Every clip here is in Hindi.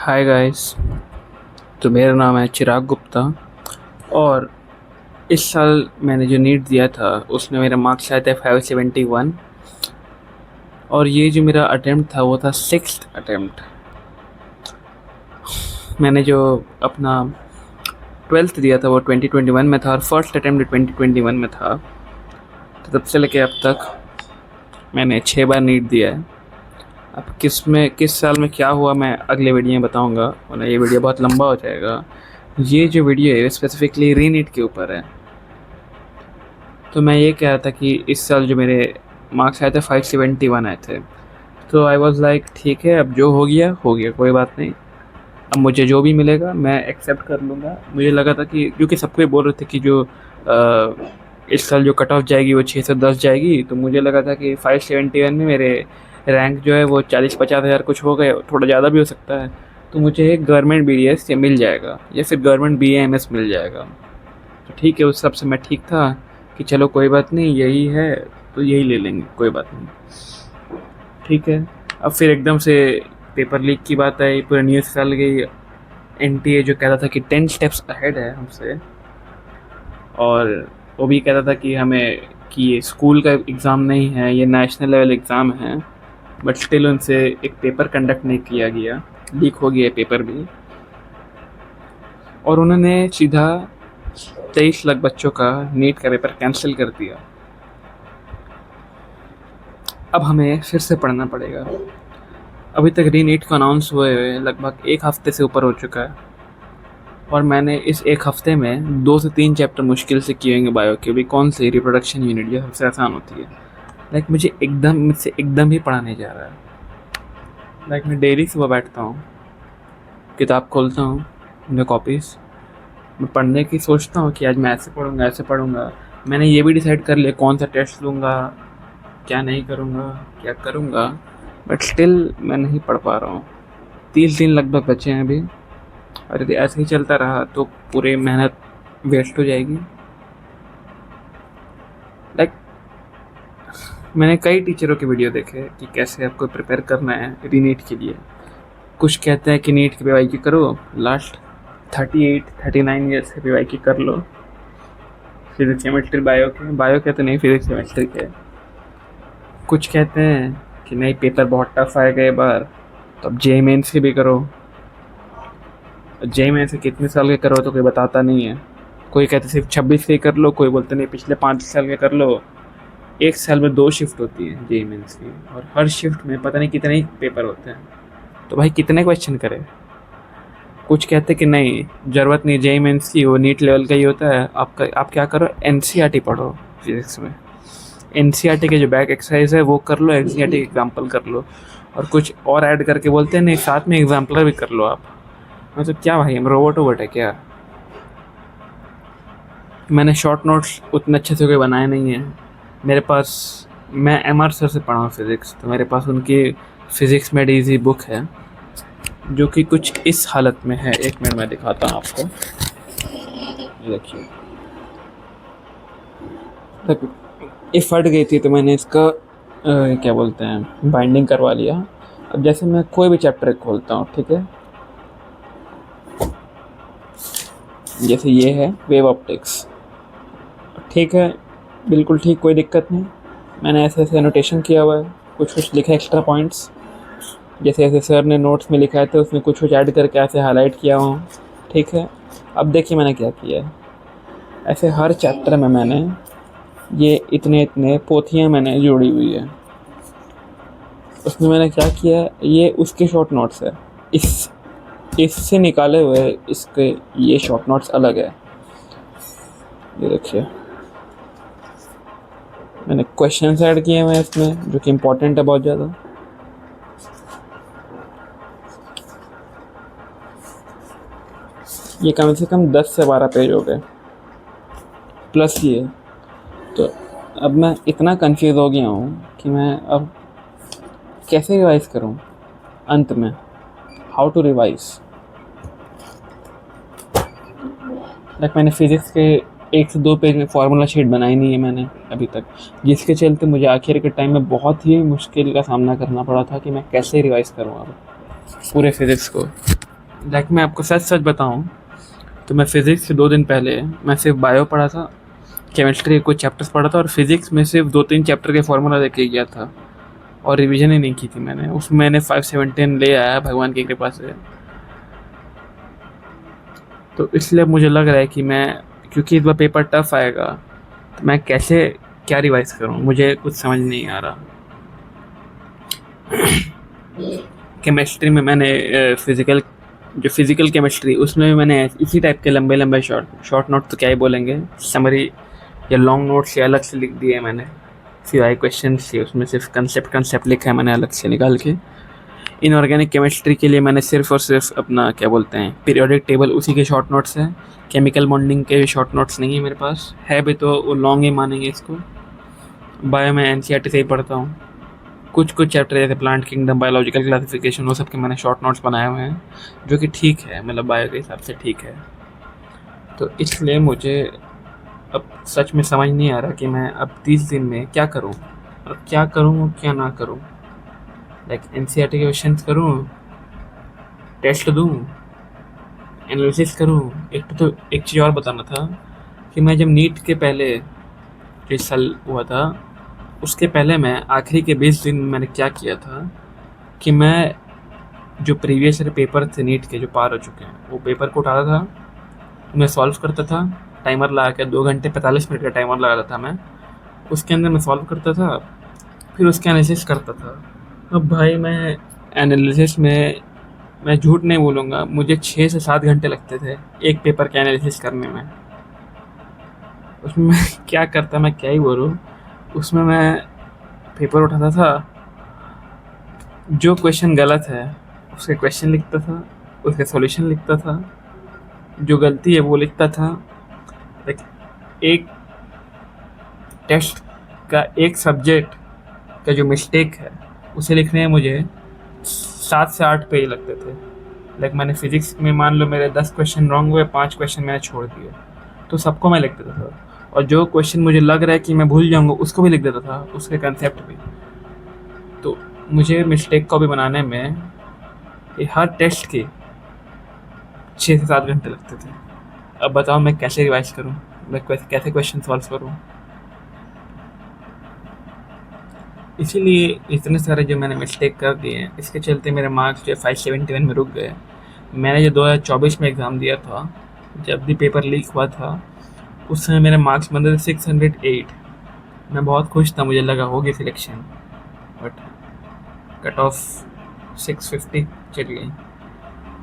Hi guys. तो मेरा नाम है चिराग गुप्ता और इस साल मैंने जो नीट दिया था उसमें मेरा मार्क्स आया था 571। और ये जो मेरा अटेम्प्ट था वो था 6th अटेम्प्ट। मैंने जो अपना 12th दिया था वो 2021 में था और फर्स्ट अटेम्प्ट 2021 में था। तो तब से लेके अब तक मैंने 6 बार नीट दिया है। अब किस साल में क्या हुआ मैं अगले वीडियो में बताऊंगा, वरना ये वीडियो बहुत लंबा हो जाएगा। ये जो वीडियो है स्पेसिफिकली री नीट के ऊपर है। तो मैं ये कह रहा था कि इस साल जो मेरे मार्क्स आए थे 571 आए थे। तो आई वॉज लाइक ठीक है, अब जो हो गया कोई बात नहीं। अब मुझे जो भी मिलेगा मैं एक्सेप्ट कर लूँगा। मुझे लगा था कि क्योंकि सबको ही बोल रहे थे कि जो इस साल जो कट ऑफ जाएगी वो 6 से 10 जाएगी, तो मुझे लगा था कि 571 में मेरे रैंक जो है वो 40-50 हज़ार कुछ हो गए, थोड़ा ज़्यादा भी हो सकता है। तो मुझे एक गवर्नमेंट BDS या मिल जाएगा या फिर गवर्नमेंट BAMS मिल जाएगा। तो ठीक है, उस हिसाब से मैं ठीक था कि चलो कोई बात नहीं, यही है तो यही ले लेंगे, कोई बात नहीं। ठीक है, अब फिर एकदम से पेपर लीक की बात आई, पूरा न्यूज़ फैल गई। NTA जो कहता था कि 10 स्टेप्स अहेड है हमसे, और वो भी कहता था कि हमें कि ये स्कूल का एग्ज़ाम नहीं है, ये नेशनल लेवल एग्ज़ाम है। बट स्टिल उनसे एक पेपर कंडक्ट नहीं किया गया, लीक हो गया पेपर भी। और उन्होंने सीधा 23 लाख बच्चों का नीट का पेपर कैंसिल कर दिया। अब हमें फिर से पढ़ना पड़ेगा। अभी तक री नीट को अनाउंस हुए हुए लगभग 1 हफ्ते से ऊपर हो चुका है, और मैंने इस 1 हफ्ते में 2 से 3 चैप्टर मुश्किल से किए होंगे बायो के भी। कौन सी रिप्रोडक्शन यूनिट जो सबसे आसान होती है। मुझसे एकदम ही पढ़ा नहीं जा रहा है। मैं डेली सुबह बैठता हूँ, किताब खोलता हूँ, अपने कॉपीज़ मैं पढ़ने की सोचता हूँ कि आज मैं ऐसे पढ़ूँगा। मैंने ये भी डिसाइड कर लिया कौन सा टेस्ट लूँगा, क्या नहीं करूँगा, क्या करूँगा। बट स्टिल मैं नहीं पढ़ पा रहा हूँ। 30 दिन लगभग बचे हैं अभी, और यदि ऐसे ही चलता रहा तो पूरी मेहनत वेस्ट हो जाएगी। मैंने कई टीचरों के वीडियो देखे कि कैसे आपको प्रिपेयर करना है री नीट के लिए। कुछ कहते हैं कि नीट की PYQ करो, लास्ट 38-39 ईयर्स के PYQ कर लो, फिजिक्स केमिस्ट्री बायो के तो नहीं, फिजिक्स केमिस्ट्री के। कुछ कहते हैं कि नहीं, पेपर बहुत टफ आएगा ये बार, तो अब JEE मेंस के भी करो। JEE मेंस से कितने साल के करो तो कोई बताता नहीं है। कोई कहते सिर्फ 26 के कर लो, कोई बोलते नहीं पिछले 5 साल के कर लो। 1 साल में 2 शिफ्ट होती है JEE मेंस की, और हर शिफ्ट में पता नहीं कितने ही पेपर होते हैं। तो भाई कितने क्वेश्चन करें। कुछ कहते कि नहीं, ज़रूरत नहीं JEE मेंस की, वो नीट लेवल का ही होता है। आप क्या करो, NCERT पढ़ो फिजिक्स में। NCERT के जो बैक एक्सरसाइज है वो कर लो, NCERT एग्जाम्पल कर लो, और कुछ और ऐड करके बोलते हैं नहीं साथ में एग्जाम्पलर भी कर लो आप। मतलब क्या भाई, हम रोबोट है क्या। मैंने शॉर्ट नोट्स उतने अच्छे से कोई बनाए नहीं हैं मेरे पास। मैं MR सर से पढ़ा हूँ फिज़िक्स, तो मेरे पास उनकी फ़िज़िक्स मेड ईजी बुक है जो कि कुछ इस हालत में है। 1 मिनट में दिखाता हूँ आपको, देखिए। ये फट गई थी तो मैंने इसका क्या बोलते हैं, बाइंडिंग करवा लिया। अब जैसे मैं कोई भी चैप्टर खोलता हूँ, ठीक है, जैसे ये है वेव ऑप्टिक्स, ठीक है, बिल्कुल ठीक, कोई दिक्कत नहीं। मैंने ऐसे एनोटेशन किया हुआ है, कुछ लिखा है एक्स्ट्रा पॉइंट्स, जैसे सर ने नोट्स में लिखा है तो उसमें कुछ ऐड करके ऐसे हाईलाइट किया हूँ, ठीक है। अब देखिए मैंने क्या किया है, ऐसे हर चैप्टर में मैंने ये इतने पोथियाँ मैंने जोड़ी हुई है। उसमें मैंने क्या किया है, ये उसके शॉर्ट नोट्स है, इससे निकाले हुए इसके ये शॉर्ट नोट्स अलग है। ये देखिए मैंने क्वेश्चंस ऐड किए हुए हैं इसमें जो कि इम्पोर्टेंट है बहुत ज़्यादा। ये कम से कम 10 से 12 पेज हो गए प्लस ये। तो अब मैं इतना कंफ्यूज हो गया हूँ कि मैं अब कैसे रिवाइज़ करूँ अंत में, हाउ टू रिवाइज़। मैंने फिज़िक्स के 1 से 2 पेज में फार्मूला शीट बनाई नहीं है मैंने अभी तक, जिसके चलते मुझे आखिर के टाइम में बहुत ही मुश्किल का सामना करना पड़ा था कि मैं कैसे रिवाइज़ करूँ अब पूरे फिज़िक्स को। लाइक मैं आपको सच सच बताऊं तो मैं फिज़िक्स से 2 दिन पहले मैं सिर्फ बायो पढ़ा था, केमिस्ट्री के कुछ चैप्टर्स पढ़ा था और फिज़िक्स में सिर्फ 2-3 चैप्टर के फार्मूला देख के गया था और रिवीजन ही नहीं की थी मैंने। उसमें मैंने 517 ले आया भगवान की कृपा से। तो इसलिए मुझे लग रहा है कि मैं, क्योंकि इस बार पेपर टफ आएगा, तो मैं कैसे क्या रिवाइज करूँ मुझे कुछ समझ नहीं आ रहा। केमिस्ट्री में मैंने फिज़िकल केमिस्ट्री उसमें भी मैंने इसी टाइप के लंबे लंबे शॉर्ट नोट तो क्या ही बोलेंगे, समरी या लॉन्ग नोट से अलग से लिख दिए मैंने। सिवाय क्वेश्चन से उसमें सिर्फ कंसेप्ट लिखा है मैंने अलग से निकाल के। इनऑर्गेनिक केमिस्ट्री के लिए मैंने सिर्फ और सिर्फ अपना क्या बोलते हैं पीरियोडिक टेबल उसी के शॉर्ट नोट्स हैं। केमिकल बॉन्डिंग के शॉर्ट नोट्स नहीं है मेरे पास, है भी तो वो लॉन्ग ही मानेंगे इसको। बायो में एनसीईआरटी से ही पढ़ता हूँ। कुछ चैप्टर जैसे प्लांट किंगडम, बायोलॉजिकल क्लासिफिकेशन, वो सब के मैंने शॉर्ट नोट्स बनाए हुए हैं, जो कि ठीक है, मतलब बायो के हिसाब से ठीक है। तो इसलिए मुझे अब सच में समझ नहीं आ रहा कि मैं अब 30 दिन में क्या करूँ, और क्या करूँ और क्या ना करूँ। लाइक एनसीईआरटी के क्वेश्चन करूँ, टेस्ट दूँ, एनालिसिस करूँ। एक चीज़ और बताना था कि मैं जब नीट के पहले इस साल हुआ था, उसके पहले मैं आखिरी के 20 दिन में मैंने क्या किया था कि मैं जो प्रीवियस ईयर पेपर थे नीट के जो पार हो चुके हैं, वो पेपर को उठाता था, मैं सॉल्व करता था, टाइमर लगा के 2 घंटे 45 मिनट का टाइमर लगाता था मैं, उसके अंदर मैं सॉल्व करता था, फिर उसके एनालिसिस करता था। अब भाई मैं एनालिसिस में, मैं झूठ नहीं बोलूँगा, मुझे 6 से 7 घंटे लगते थे एक पेपर का एनालिसिस करने में। उसमें मैं क्या करता, मैं क्या ही बोलूँ, उसमें मैं पेपर उठाता था, जो क्वेश्चन गलत है उसके क्वेश्चन लिखता था, उसके सॉल्यूशन लिखता था, जो गलती है वो लिखता था। लाइक एक टेस्ट का एक सब्जेक्ट का जो मिस्टेक है उसे लिखने में मुझे 7 से 8 पेज लगते थे। लाइक मैंने फिज़िक्स में मान लो मेरे 10 क्वेश्चन रॉन्ग हुए, 5 क्वेश्चन मैंने छोड़ दिए, तो सबको मैं लिख देता था, और जो क्वेश्चन मुझे लग रहा है कि मैं भूल जाऊँगा उसको भी लिख देता था, उसके कंसेप्ट भी। तो मुझे मिस्टेक को भी बनाने में हर टेस्ट के 6 से 7 घंटे लगते थे। अब बताओ मैं कैसे रिवाइज करूँ, मैं कैसे क्वेश्चन सॉल्व करूँ। इसीलिए इतने सारे जो मैंने मिस्टेक कर दिए हैं, इसके चलते मेरे मार्क्स जो 571 में रुक गए। मैंने जो 2024 में एग्ज़ाम दिया था, जब भी पेपर लीक हुआ था, उस समय मेरे मार्क्स बन रहे थे 608। मैं बहुत खुश था, मुझे लगा होगी सिलेक्शन, बट कट ऑफ 650 चल गई।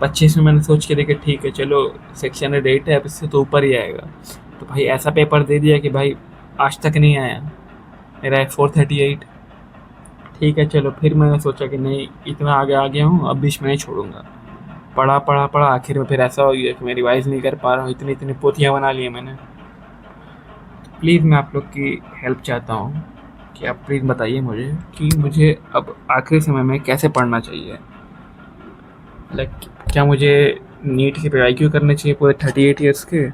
25 में मैंने सोच के देखा ठीक है चलो 608 है, अब इससे तो ऊपर ही आएगा। तो भाई ऐसा पेपर दे दिया कि भाई आज तक नहीं आया, मेरा है 438। ठीक है चलो, फिर मैंने सोचा कि नहीं इतना आगे आ गया हूँ, अब बीच में नहीं छोड़ूंगा। पढ़ा आखिर में फिर ऐसा हो गया कि मैं रिवाइज़ नहीं कर पा रहा हूँ, इतनी पोथियाँ बना ली मैंने। प्लीज़ मैं आप लोग की हेल्प चाहता हूँ कि आप प्लीज़ बताइए मुझे कि मुझे अब आखिरी समय में कैसे पढ़ना चाहिए। लाइक क्या मुझे नीट के पे IQ करने चाहिए पूरे 38 ईयर्स के,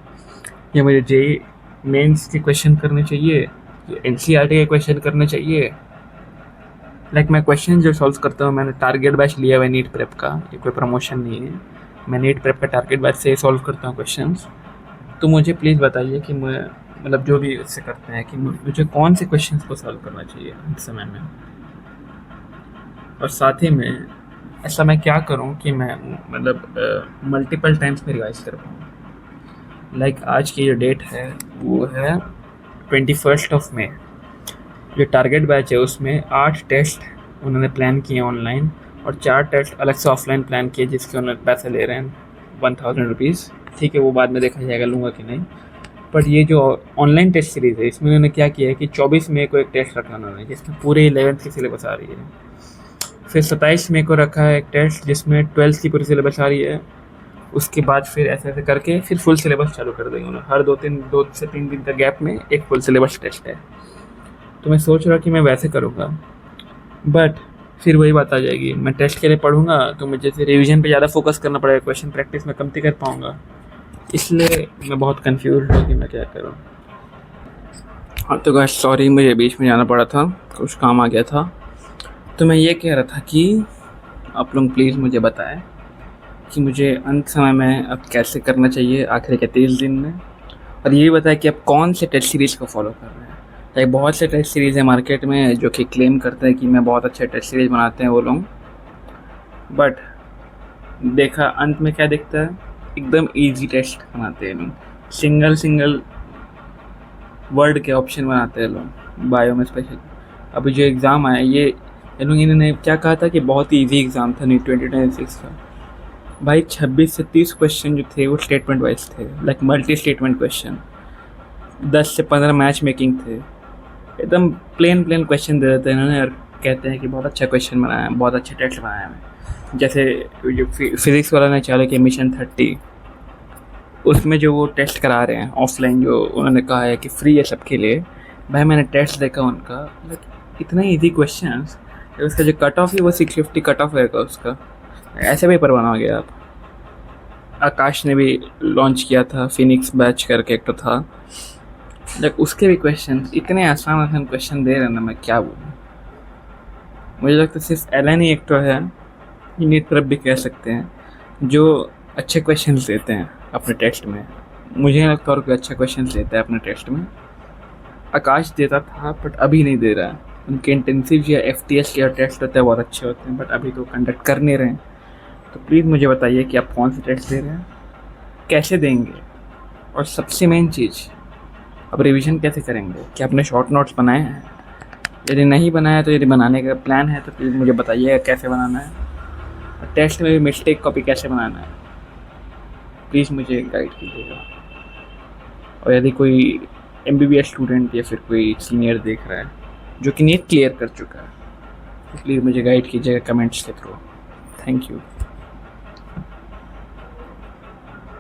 या मुझे जेईई मेंस के क्वेश्चन करने चाहिए, या एनसीईआरटी के क्वेश्चन करने चाहिए। लाइक मैं क्वेश्चन जो सॉल्व करता हूँ, मैंने टारगेट बैच लिया हुआ है नीट प्रेप का, ये कोई प्रमोशन नहीं है, मैं नीट प्रेप का टारगेट बैच से सॉल्व करता हूँ क्वेश्चंस। तो मुझे प्लीज़ बताइए कि मैं, मतलब जो भी इससे करते हैं, कि मुझे कौन से क्वेश्चंस को सॉल्व करना चाहिए इस समय में, और साथ ही में ऐसा मैं क्या करूं कि मैं मतलब मल्टीपल टाइम्स में रिवाइज कर पाऊँ। लाइक आज की जो डेट है वो है 21 मई। जो टारगेट बैच है उसमें 8 टेस्ट उन्होंने प्लान किए ऑनलाइन, और 4 टेस्ट अलग से ऑफलाइन प्लान किए, जिसके उन्होंने पैसे ले रहे हैं 1000 रुपीज़। ठीक है, वो बाद में देखा जाएगा लूँगा कि नहीं। बट ये जो ऑनलाइन टेस्ट सीरीज़ है, इसमें उन्होंने क्या किया है कि 24 मई को एक टेस्ट रखा उन्होंने, जिसमें पूरे 11th की सिलेबस आ रही है। फिर 27 मई को रखा है एक टेस्ट जिसमें 12th की पूरी सिलेबस आ रही है। उसके बाद फिर ऐसे करके फिर फुल सिलेबस चालू कर देंगे उन्होंने। हर 2 से 3 दिन का गैप में एक फुल सिलेबस टेस्ट है। तो मैं सोच रहा कि मैं वैसे करूँगा, बट फिर वही बात आ जाएगी, मैं टेस्ट के लिए पढ़ूँगा तो मुझे जैसे रिवीजन पे ज़्यादा फोकस करना पड़ेगा, क्वेश्चन प्रैक्टिस में कमती कर पाऊँगा। इसलिए मैं बहुत कंफ्यूज हूँ कि मैं क्या करूँ। हाँ तो गाइस सॉरी, मुझे बीच में जाना पड़ा था, कुछ काम आ गया था। तो मैं ये कह रहा था कि आप लोग प्लीज़ मुझे बताएं कि मुझे अंत समय में अब कैसे करना चाहिए आखिरी के 30 दिन में, और ये भी बताएं कि आप कौन से टेस्ट सीरीज़ को फॉलो कर रहे हैं। लाइक बहुत से टेस्ट सीरीज़ हैं मार्केट में जो कि क्लेम करते हैं कि मैं बहुत अच्छे टेस्ट सीरीज़ बनाते हैं वो लोग, बट देखा अंत में क्या दिखता है, एकदम इजी टेस्ट बनाते हैं लोग, सिंगल वर्ड के ऑप्शन बनाते हैं लोग बायो में स्पेशल। अभी जो एग्ज़ाम आया ये लोग इन्होंने क्या कहा था कि बहुत ही ईजी एग्ज़ाम था नीट 2026 का। भाई 26 से 30 क्वेश्चन जो थे वो स्टेटमेंट वाइज थे, लाइक मल्टी स्टेटमेंट क्वेश्चन। 10 से 15 मैच मेकिंग थे, एकदम प्लेन क्वेश्चन दे देते हैं इन्होंने और कहते हैं कि बहुत अच्छा क्वेश्चन बनाया है, बहुत अच्छे टेस्ट बनाया है। जैसे जो फिज़िक्स वाला ने चालू किया मिशन 30, उसमें जो वो टेस्ट करा रहे हैं ऑफलाइन, जो उन्होंने कहा है कि फ्री है सबके लिए। भाई मैंने टेस्ट देखा उनका, लाइक इतना ईजी क्वेश्चन, उसका जो कट ऑफ है वो 650 कट ऑफ रहेगा उसका। ऐसे पेपर बना गया आप। आकाश ने भी लॉन्च किया था फिनिक्स बैच करके एक तो था, लाइक उसके भी क्वेश्चन इतने आसान क्वेश्चन दे रहे हैं ना, मैं क्या बोलूँ। मुझे लगता है सिर्फ एलन ही एक तो है, नीट पर भी कह सकते हैं, जो अच्छे क्वेश्चन देते हैं अपने टेस्ट में। मुझे नहीं लगता और कोई अच्छा क्वेश्चन देता है अपने टेस्ट में। आकाश देता था बट अभी नहीं दे रहा है। उनके इंटेंसिव या FTS के टेस्ट होते हैं बहुत अच्छे होते हैं, बट अभी तो कंडक्ट कर नहीं रहे हैं। तो प्लीज़ मुझे बताइए कि आप कौन से टेस्ट दे रहे हैं, कैसे देंगे, और सबसे मेन चीज़ अब रिवीजन कैसे करेंगे। क्या आपने शॉर्ट नोट्स बनाए हैं? यदि नहीं बनाया तो यदि बनाने का प्लान है तो प्लीज़ मुझे बताइएगा कैसे बनाना है, और टेस्ट में भी मिस्टेक कॉपी कैसे बनाना है, प्लीज़ मुझे गाइड कीजिएगा। और यदि कोई MBBS स्टूडेंट या फिर कोई सीनियर देख रहा है जो कि नीट क्लियर कर चुका है, तो प्लीज़ मुझे गाइड कीजिएगा कमेंट्स के थ्रू। Thank you.